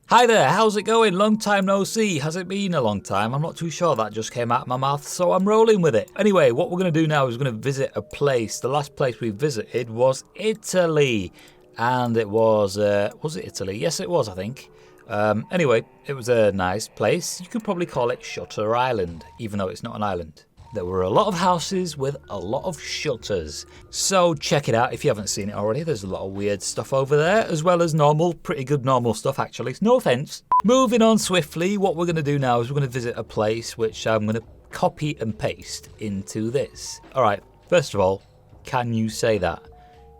Hi there, how's it going? Long time no see. Has it been a long time? I'm not too sure, that just came out of my mouth, so I'm rolling with it. Anyway, what we're going to do now is we're going to visit a place. The last place we visited was Italy. And it was it Italy? Yes, it was, I think. Anyway, it was a nice place. You could probably call it Shutter Island, even though it's not an island. There were a lot of houses with a lot of shutters. So check it out if you haven't seen it already. There's a lot of weird stuff over there, as well as normal, pretty good normal stuff actually. No offense. Moving on swiftly, what we're going to do now is we're going to visit a place which I'm going to copy and paste into this. All right, first of all, can you say that?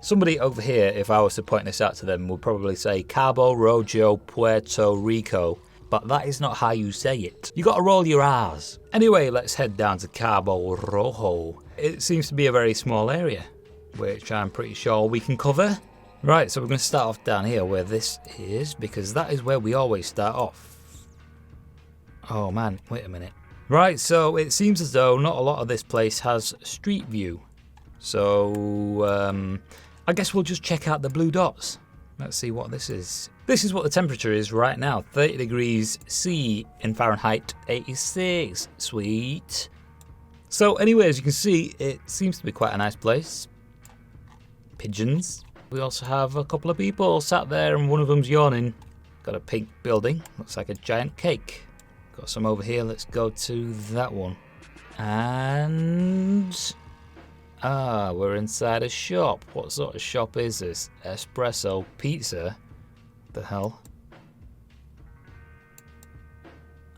Somebody over here, if I was to point this out to them, would probably say Cabo Rojo, Puerto Rico. But that is not how you say it. You gotta roll your R's. Anyway, let's head down to Cabo Rojo. It seems to be a very small area, which I'm pretty sure we can cover. Right, so we're gonna start off down here where this is, because that is where we always start off. Oh man, wait a minute. Right, so it seems as though not a lot of this place has street view. So, I guess we'll just check out the blue dots. Let's see what this is. This is what the temperature is right now. 30 degrees C in Fahrenheit, 86. Sweet. So anyway, as you can see, it seems to be quite a nice place. Pigeons. We also have a couple of people sat there and one of them's yawning. Got a pink building. Looks like a giant cake. Got some over here. Let's go to that one. And... we're inside a shop. What sort of shop is this? Espresso pizza? The hell?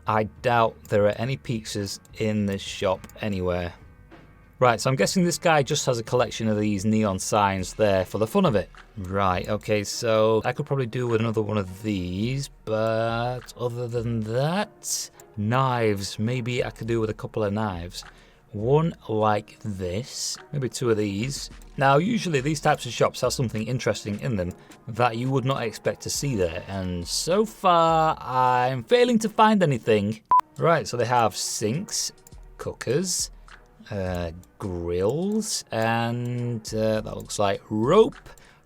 I doubt there are any pizzas in this shop anywhere. Right, so I'm guessing this guy just has a collection of these neon signs there for the fun of it. Right, okay, so I could probably do with another one of these, but other than that, knives. Maybe I could do with a couple of knives. One like this, maybe two of these. Now usually these types of shops have something interesting in them that you would not expect to see there, and so far I'm failing to find anything. Right, so they have sinks, cookers, grills, and that looks like rope,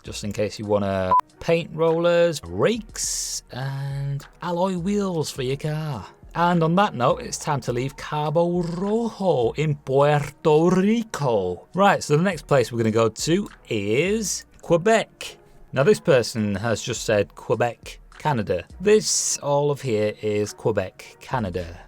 just in case you want to paint rollers, rakes, and alloy wheels for your car. And on that note, it's time to leave Cabo Rojo in Puerto Rico. Right, so the next place we're going to go to is Quebec. Now this person has just said Quebec, Canada. This all of here is Quebec, Canada.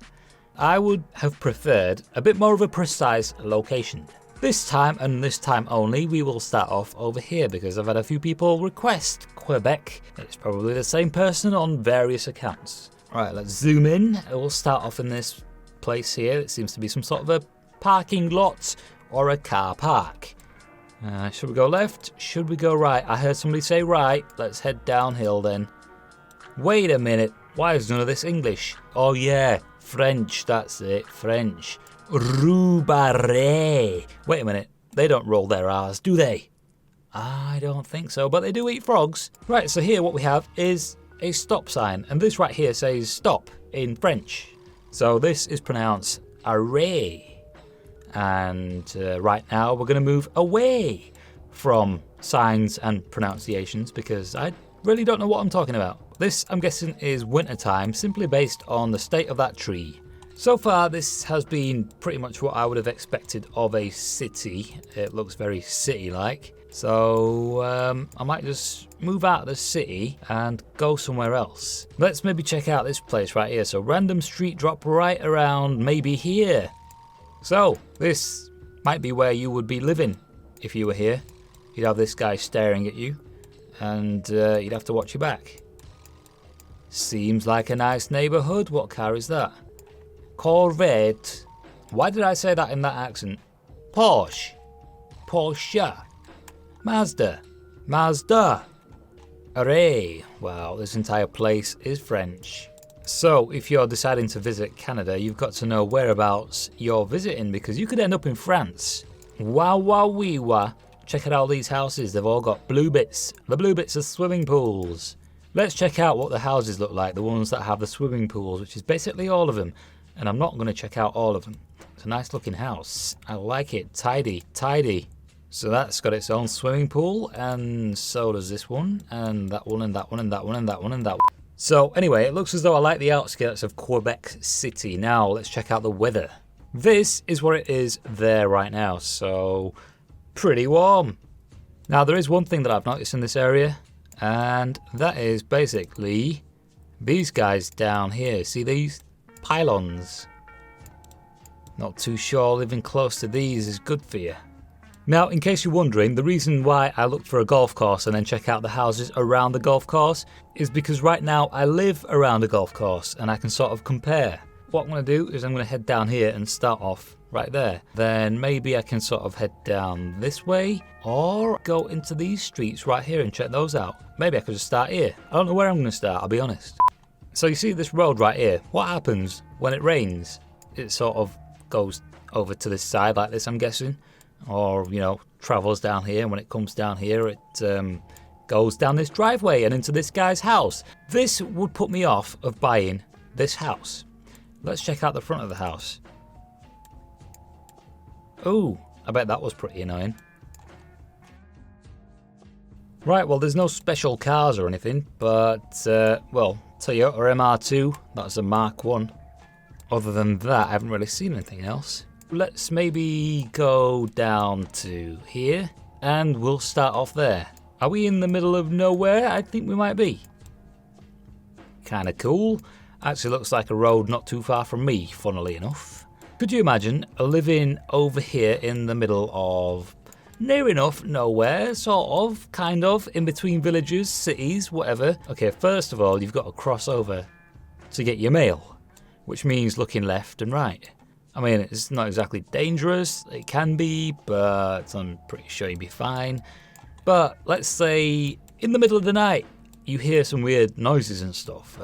I would have preferred a bit more of a precise location. This time, and this time only, we will start off over here because I've had a few people request Quebec. It's probably the same person on various accounts. Right, let's zoom in. We'll start off in this place here. It seems to be some sort of a parking lot or a car park. Should we go left? Should we go right? I heard somebody say right. Let's head downhill then. Wait a minute. Why is none of this English? Oh yeah, French. That's it. French. Roubaré. Wait a minute. They don't roll their R's, do they? I don't think so, but they do eat frogs. Right, so here what we have is a stop sign, and this right here says stop in French. So this is pronounced arrêt. And right now we're going to move away from signs and pronunciations because I really don't know what I'm talking about. This, I'm guessing, is wintertime, simply based on the state of that tree. So far this has been pretty much what I would have expected of a city. It looks very city-like. So I might just move out of the city and go somewhere else. Let's maybe check out this place right here. So random street drop right around maybe here. So this might be where you would be living if you were here. You'd have this guy staring at you and you'd have to watch your back. Seems like a nice neighborhood. What car is that? Corvette. Why did I say that in that accent? Porsche. Porsche. Mazda. Mazda. Hooray. Wow, this entire place is French. So if you're deciding to visit Canada, you've got to know whereabouts you're visiting because you could end up in France. Wow, wow, wee, wah. Check out all these houses. They've all got blue bits. The blue bits are swimming pools. Let's check out what the houses look like, the ones that have the swimming pools, which is basically all of them. And I'm not going to check out all of them. It's a nice looking house. I like it. Tidy, tidy. So that's got its own swimming pool, and so does this one, and that one, and that one, and that one, and that one, and that one. So anyway, it looks as though I like the outskirts of Quebec City. Now let's check out the weather. This is what it is there right now, so pretty warm. Now there is one thing that I've noticed in this area, and that is basically these guys down here. See these pylons? Not too sure living close to these is good for you. Now, in case you're wondering, the reason why I looked for a golf course and then check out the houses around the golf course is because right now I live around a golf course and I can sort of compare. What I'm going to do is I'm going to head down here and start off right there. Then maybe I can sort of head down this way or go into these streets right here and check those out. Maybe I could just start here. I don't know where I'm going to start, I'll be honest. So you see this road right here. What happens when it rains? It sort of goes over to this side like this, I'm guessing. Or, you know, travels down here, and when it comes down here it goes down this driveway and into this guy's house. This would put me off of buying this house. Let's check out the front of the house. Oh, I bet that was pretty annoying. Right, well there's no special cars or anything, but well, Toyota MR2, that's a Mark 1. Other than that, I haven't really seen anything else. Let's maybe go down to here and we'll start off there. Are we in the middle of nowhere? I think we might be. Kinda cool. Actually looks like a road not too far from me, funnily enough. Could you imagine living over here in the middle of near enough nowhere, sort of, kind of, in between villages, cities, whatever. Okay, first of all, you've got to cross over to get your mail, which means looking left and right. I mean, it's not exactly dangerous, it can be, but I'm pretty sure you'll be fine. But let's say in the middle of the night, you hear some weird noises and stuff.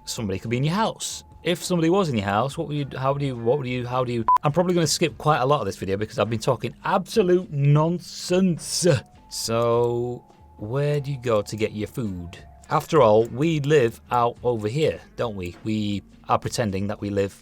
Somebody could be in your house. If somebody was in your house, how do you? I'm probably going to skip quite a lot of this video because I've been talking absolute nonsense. So, where do you go to get your food? After all, we live out over here, don't we? We are pretending that we live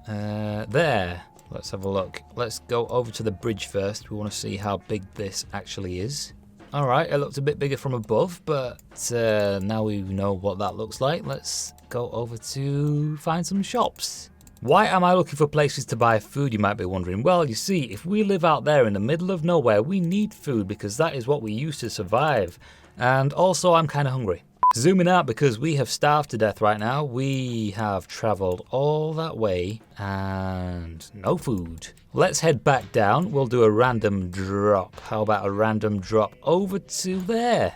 there. Let's have a look. Let's go over to the bridge first. We want to see how big this actually is. Alright, it looked a bit bigger from above, but now we know what that looks like. Let's go over to find some shops. Why am I looking for places to buy food, you might be wondering? Well, you see, if we live out there in the middle of nowhere, we need food because that is what we use to survive. And also, I'm kind of hungry. Zooming out because we have starved to death right now. We have traveled all that way and no food. Let's head back down. We'll do a random drop. How about a random drop over to there?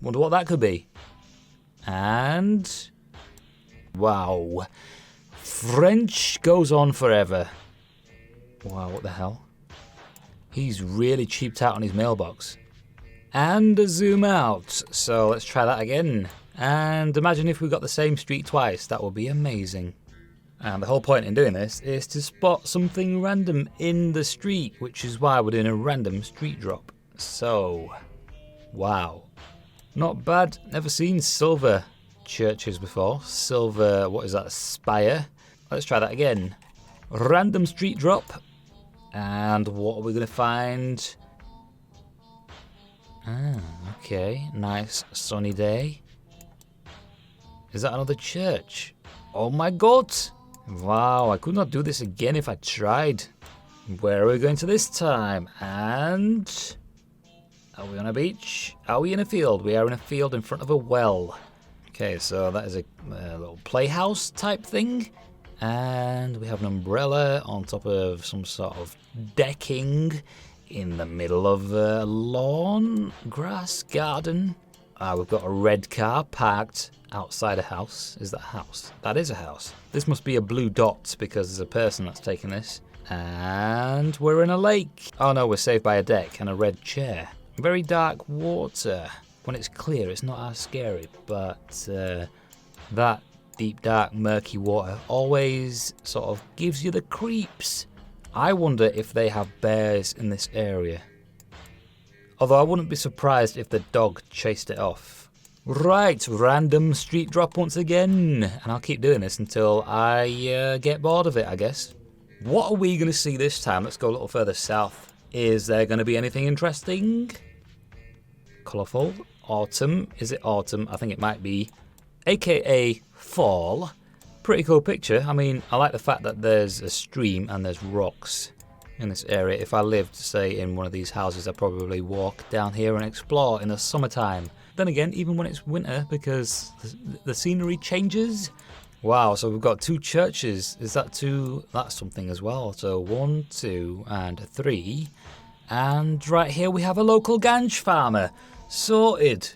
Wonder what that could be. And wow. French goes on forever. Wow, what the hell? He's really cheaped out on his mailbox. And a zoom out. So let's try that again. And imagine if we got the same street twice. That would be amazing. And the whole point in doing this is to spot something random in the street, which is why we're doing a random street drop. So, wow. Not bad. Never seen silver churches before. Silver, what is that, spire? Let's try that again. Random street drop. And what are we going to find? Ah, okay. Nice sunny day. Is that another church? Oh my god! Wow, I could not do this again if I tried. Where are we going to this time? And are we on a beach? Are we in a field? We are in a field in front of a well. Okay, so that is a little playhouse type thing. And we have an umbrella on top of some sort of decking in the middle of a lawn, grass, garden. We've got a red car parked outside a house. Is that a house? That is a house. This must be a blue dot because there's a person that's taking this. And we're in a lake. Oh no, we're saved by a deck and a red chair. Very dark water. When it's clear, it's not as scary, but that deep, dark, murky water always sort of gives you the creeps. I wonder if they have bears in this area. Although I wouldn't be surprised if the dog chased it off. Right, random street drop once again. And I'll keep doing this until I get bored of it, I guess. What are we going to see this time? Let's go a little further south. Is there going to be anything interesting? Colourful. Autumn. Is it autumn? I think it might be. aka fall. Pretty cool picture. I mean, I like the fact that there's a stream and there's rocks in this area. If I lived, say, in one of these houses, I'd probably walk down here and explore in the summertime. Then again, even when it's winter, because the scenery changes. Wow, so we've got 2 churches. Is that 2? That's something as well. So 1, 2, and 3. And right here we have a local ganj farmer. Sorted.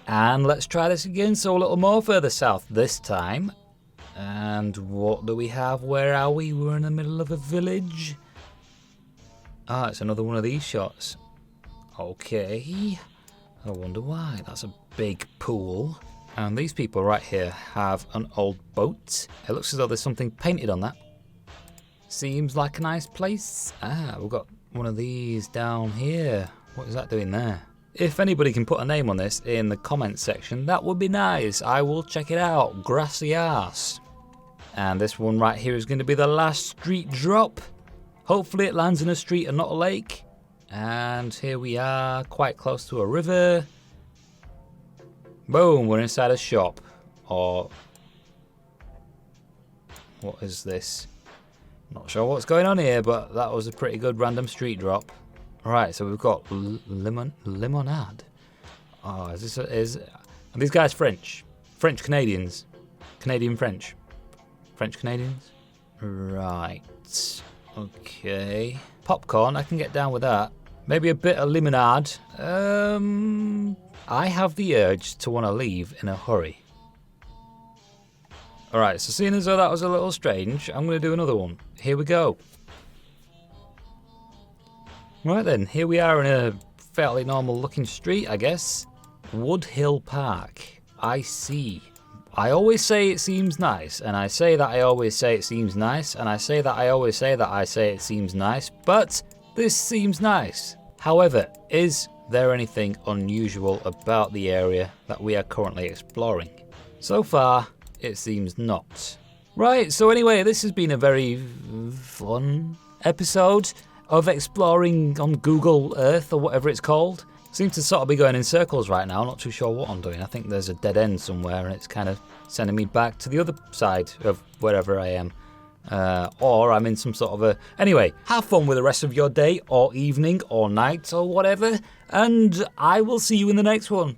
And let's try this again. So a little more further south this time. And what do we have? Where are we? We're in the middle of a village. Ah, it's another one of these shots. Okay. I wonder why. That's a big pool. And these people right here have an old boat. It looks as though there's something painted on that. Seems like a nice place. Ah, we've got one of these down here. What is that doing there? If anybody can put a name on this in the comments section, that would be nice. I will check it out. Grassy arse. And this one right here is going to be the last street drop. Hopefully it lands in a street and not a lake. And here we are, quite close to a river. Boom, we're inside a shop. Or what is this? Not sure what's going on here, but that was a pretty good random street drop. Right, so we've got limonade. Oh, are these guys French? French Canadians? Canadian French? French Canadians? Right. Okay. Popcorn, I can get down with that. Maybe a bit of limonade. I have the urge to want to leave in a hurry. Alright, so seeing as though that was a little strange, I'm going to do another one. Here we go. Right then, here we are in a fairly normal looking street, I guess. Woodhill Park. I see. I always say it seems nice, and I say that I always say it seems nice, and I say that I always say that I say it seems nice, but this seems nice. However, is there anything unusual about the area that we are currently exploring? So far, it seems not. Right, so anyway, this has been a very fun episode of exploring on Google Earth or whatever it's called. Seems to sort of be going in circles right now, not too sure what I'm doing. I think there's a dead end somewhere and it's kind of sending me back to the other side of wherever I am. Or I'm in some sort of a... Anyway, have fun with the rest of your day or evening or night or whatever, and I will see you in the next one.